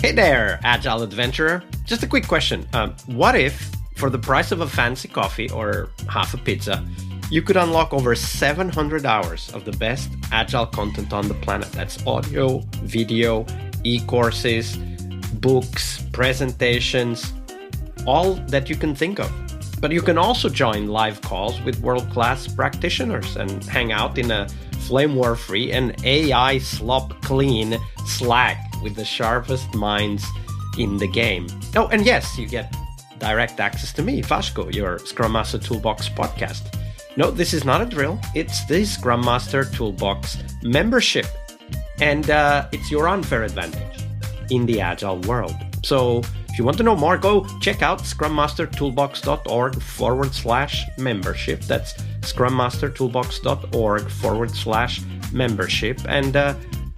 Hey there, Agile Adventurer. Just a quick question. What if, for the price of a fancy coffee or half a pizza, you could unlock over 700 hours of the best Agile content on the planet? That's audio, video, e-courses, books, presentations, all that you can think of. But you can also join live calls with world-class practitioners and hang out in a flame war-free and AI slop-clean Slack with the sharpest minds in the game. Oh, and yes, you get direct access to me, Vasco, your Scrum Master Toolbox podcast. No, this is not a drill. It's the Scrum Master Toolbox membership. And it's your unfair advantage in the Agile world. So if you want to know more, go check out scrummastertoolbox.org/membership. That's scrummastertoolbox.org/membership. And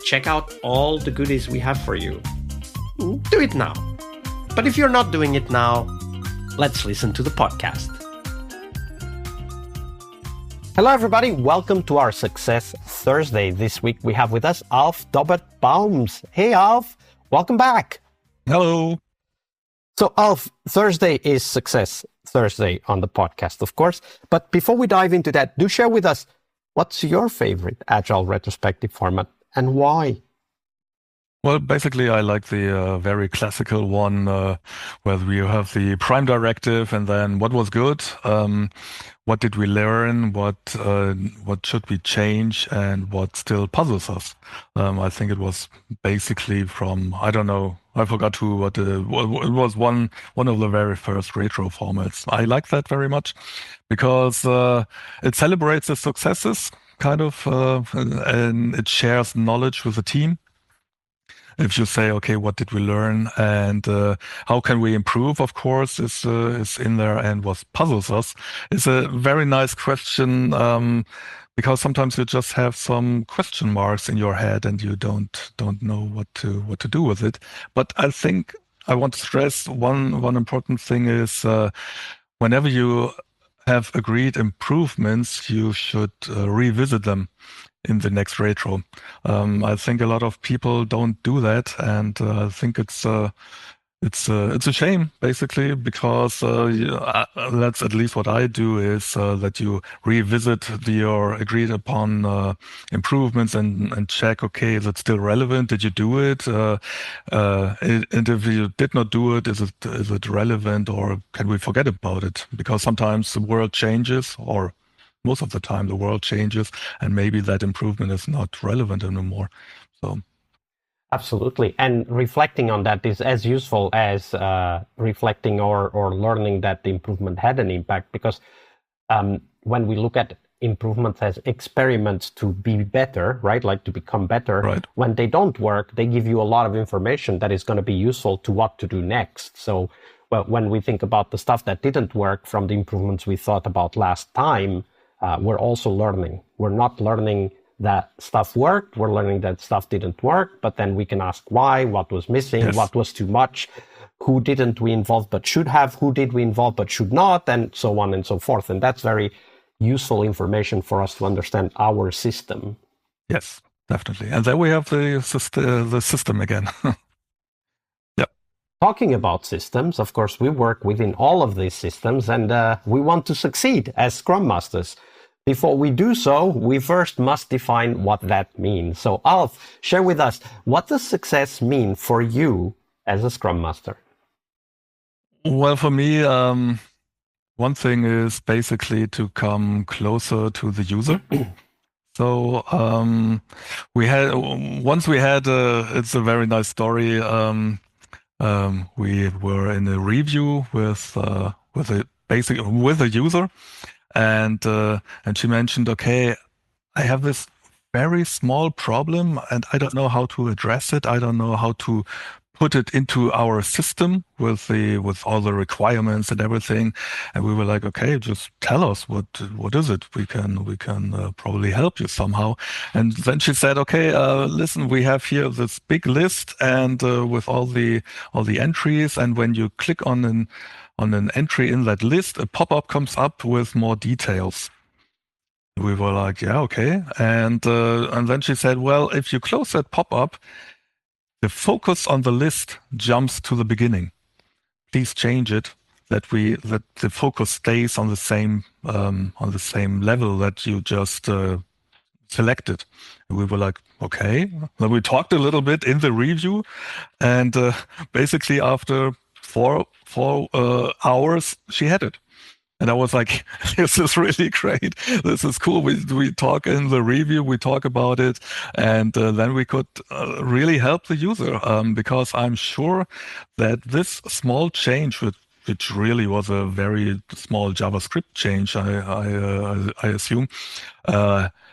check out all the goodies we have for you. Do it now. But if you're not doing it now, let's listen to the podcast. Hello, everybody. Welcome to our Success Thursday. This week we have with us Alf Dobbert-Baums. Hey, Alf. Welcome back. Hello. So, Alf, Thursday is Success Thursday on the podcast, of course. But before we dive into that, do share with us, what's your favorite Agile retrospective format and why? Well, basically, I like the very classical one where we have the prime directive and then what was good, what did we learn, what should we change, and what still puzzles us. I think it was basically from, I don't know, I forgot it was one of the very first retro formats. I like that very much because it celebrates the successes, kind of, and it shares knowledge with the team. If you say, okay, what did we learn and how can we improve, of course, is in there, and what puzzles us is a very nice question because sometimes you just have some question marks in your head and you don't know what to do with it. But I think I want to stress one important thing is whenever you have agreed improvements, you should revisit them in the next retro. I think a lot of people don't do that, and I think it's a shame, basically, because that's at least what I do is that you revisit your agreed upon improvements and check, okay, is it still relevant? Did you do it? And if you did not do it, is it relevant, or can we forget about it? Because sometimes the world changes, or most of the time the world changes, and maybe that improvement is not relevant anymore. So, absolutely. And reflecting on that is as useful as reflecting or learning that the improvement had an impact, because when we look at improvements as experiments to be better, right? Like to become better, right. When they don't work, they give you a lot of information that is going to be useful to what to do next. So, well, when we think about the stuff that didn't work from the improvements we thought about last time, we're also learning. We're not learning that stuff worked. We're learning that stuff didn't work, but then we can ask why, what was missing, yes. What was too much, who didn't we involve but should have, who did we involve but should not, and so on and so forth. And that's very useful information for us to understand our system. Yes, definitely. And then we have the system again. Talking about systems, of course, we work within all of these systems, and we want to succeed as Scrum Masters. Before we do so, we first must define what that means. So, Alf, share with us, what does success mean for you as a Scrum Master? Well, for me, one thing is basically to come closer to the user. So it's a very nice story. We were in a review with a user, and she mentioned, okay, I have this very small problem, and I don't know how to address it. I don't know how to put it into our system with all the requirements and everything. And we were like, okay, just tell us what is it? We can probably help you somehow. And then she said, okay, listen, we have here this big list and with all the entries. And when you click on an entry in that list, a pop-up comes up with more details. We were like, yeah, okay. And then she said, well, if you close that pop-up, the focus on the list jumps to the beginning. Please change it that the focus stays on the same level that you just selected. And we were like, okay. Then we talked a little bit in the review, and basically after four hours, she had it. And I was like, this is really great. This is cool. We talk in the review, we talk about it, and then we could really help the user because I'm sure that this small change, which really was a very small JavaScript change, I assume,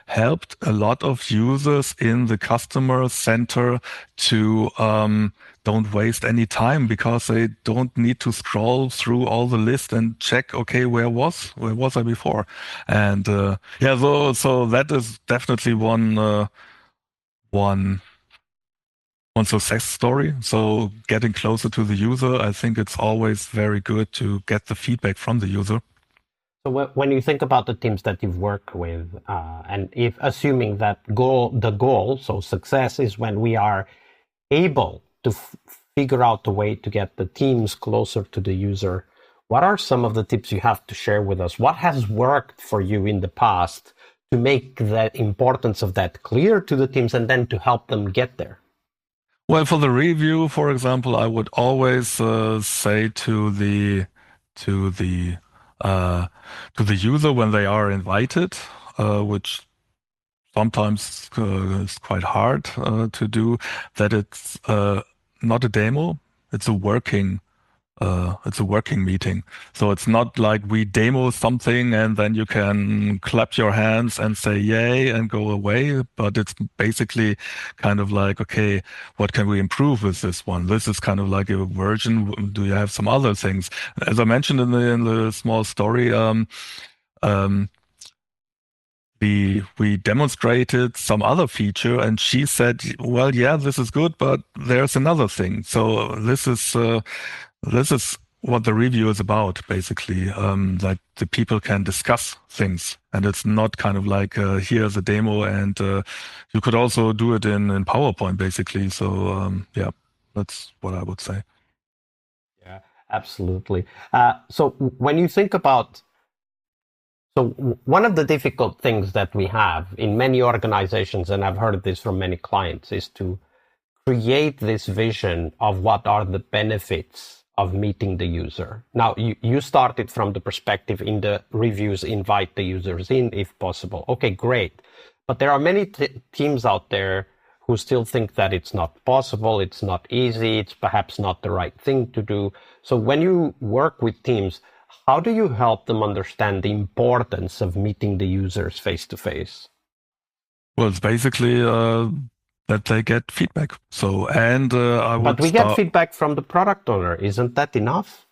helped a lot of users in the customer center to don't waste any time because they don't need to scroll through all the list and check, okay, where was I before? And so that is definitely one success story. So getting closer to the user, I think it's always very good to get the feedback from the user. So when you think about the teams that you've worked with, and if assuming that the goal, so success is when we are able to figure out a way to get the teams closer to the user, what are some of the tips you have to share with us? What has worked for you in the past to make the importance of that clear to the teams and then to help them get there? Well, for the review, for example, I would always say to the user when they are invited, which sometimes is quite hard to do, that it's not a demo, it's a working meeting. So it's not like we demo something and then you can clap your hands and say yay and go away, but it's basically kind of like, okay, what can we improve with this one? This is kind of like a version. Do you have some other things? As I mentioned in the small story, we demonstrated some other feature and she said, well, yeah, this is good, but there's another thing. So this is what the review is about, basically, that the people can discuss things. And it's not kind of like, here's a demo and you could also do it in PowerPoint, basically. So yeah, that's what I would say. Yeah, absolutely. So when you think about So one of the difficult things that we have in many organizations, and I've heard this from many clients, is to create this vision of what are the benefits of meeting the user. Now, you started from the perspective in the reviews, invite the users in if possible. Okay, great. But there are many teams out there who still think that it's not possible, it's not easy, it's perhaps not the right thing to do. So when you work with teams, how do you help them understand the importance of meeting the users face to face? Well, it's basically that they get feedback. So, and But we get feedback from the product owner. Isn't that enough?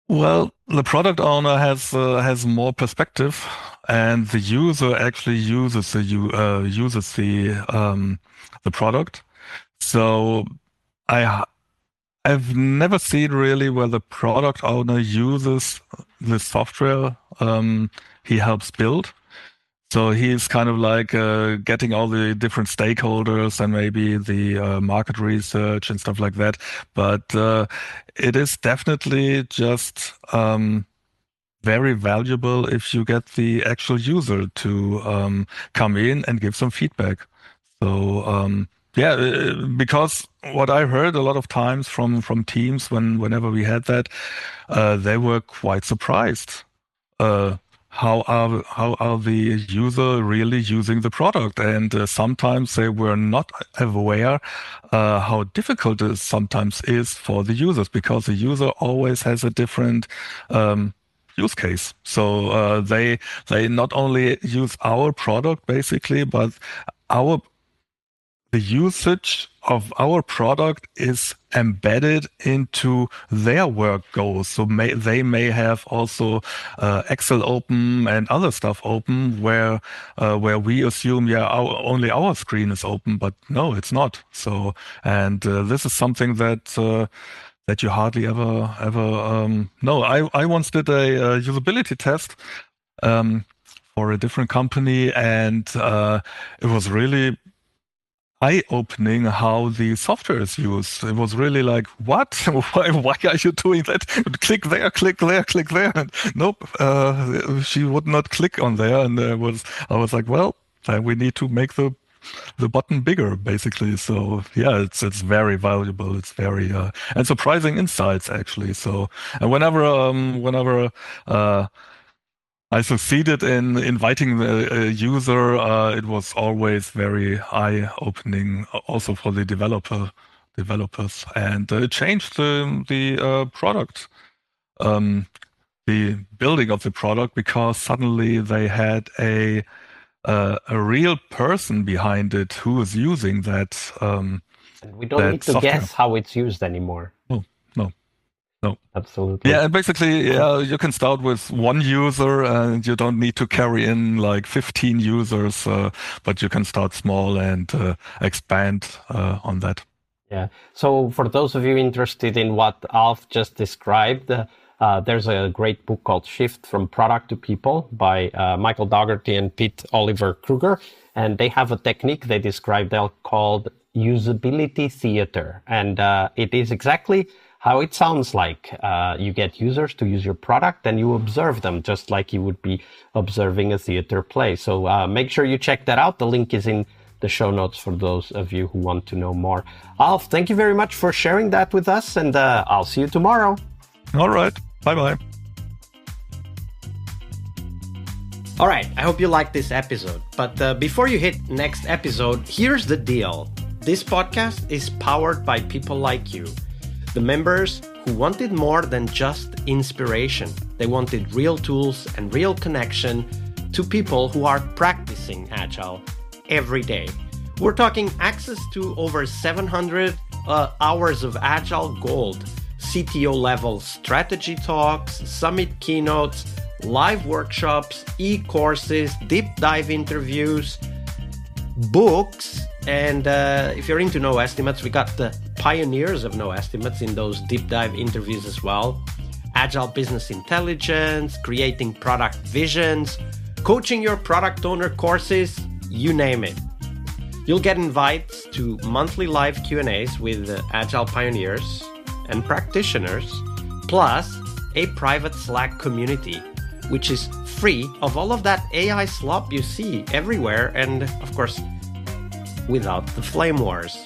Well, the product owner has more perspective, and the user actually uses the product. So, I've never seen really where the product owner uses the software he helps build. So he's kind of like getting all the different stakeholders and maybe the market research and stuff like that. But it is definitely just very valuable if you get the actual user to come in and give some feedback. So yeah, because what I heard a lot of times from teams whenever we had that, they were quite surprised. How are the user really using the product? And sometimes they were not aware how difficult it sometimes is for the users, because the user always has a different use case. So they not only use our product basically, but the usage of our product is embedded into their work goals. So they may have also Excel open and other stuff open where we assume, only our screen is open, but no, it's not. So, and this is something that you hardly ever know. I once did a usability test for a different company, and it was really eye-opening how the software is used. It was really like, what? Why are you doing that? Click there, click there, click there. And nope, she would not click on there. And I was like, well, then we need to make the button bigger, basically. So yeah, it's very valuable. It's very and surprising insights, actually. So and whenever I succeeded in inviting the user, it was always very eye-opening, also for the developers, and it changed the product, the building of the product, because suddenly they had a real person behind it who is using that. And we don't need to software. guess how it's used anymore. No. Absolutely. Yeah, and basically, you can start with one user, and you don't need to carry in like 15 users, but you can start small and expand on that. Yeah. So for those of you interested in what Alf just described, there's a great book called Shift from Product to People by Michael Dougherty and Pete Oliver Kruger. And they have a technique they describe called usability theater. And it is exactly how it sounds like. You get users to use your product and you observe them just like you would be observing a theater play. So make sure you check that out. The link is in the show notes for those of you who want to know more. Alf, thank you very much for sharing that with us, and I'll see you tomorrow. All right. Bye-bye. All right, I hope you liked this episode. But before you hit next episode, here's the deal. This podcast is powered by people like you, the members who wanted more than just inspiration. They wanted real tools and real connection to people who are practicing Agile every day. We're talking access to over 700 hours of Agile Gold, CTO level strategy talks, summit keynotes, live workshops, e-courses, deep dive interviews, books, and if you're into no estimates, we got the pioneers of no estimates in those deep dive interviews as well. Agile business intelligence, creating product visions, coaching your product owner courses, you name it. You'll get invites to monthly live Q&As with Agile pioneers and practitioners, plus a private Slack community, which is free of all of that AI slop you see everywhere, and of course, without the flame wars.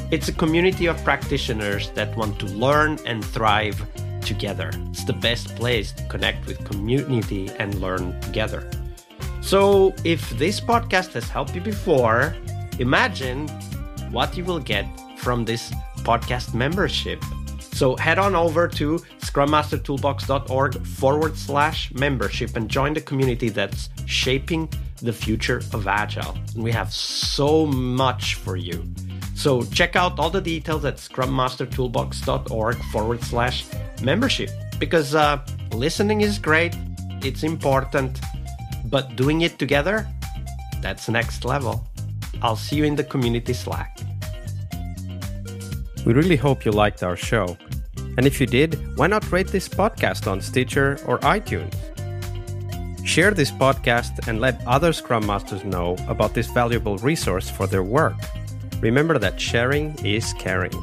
It's a community of practitioners that want to learn and thrive together. It's the best place to connect with community and learn together. So if this podcast has helped you before, imagine what you will get from this podcast membership. So head on over to scrummastertoolbox.org/membership and join the community that's shaping the future of Agile. And we have so much for you. So check out all the details at scrummastertoolbox.org/membership, because listening is great, it's important, but doing it together, that's next level. I'll see you in the community Slack. We really hope you liked our show. And if you did, why not rate this podcast on Stitcher or iTunes? Share this podcast and let other Scrum Masters know about this valuable resource for their work. Remember that sharing is caring.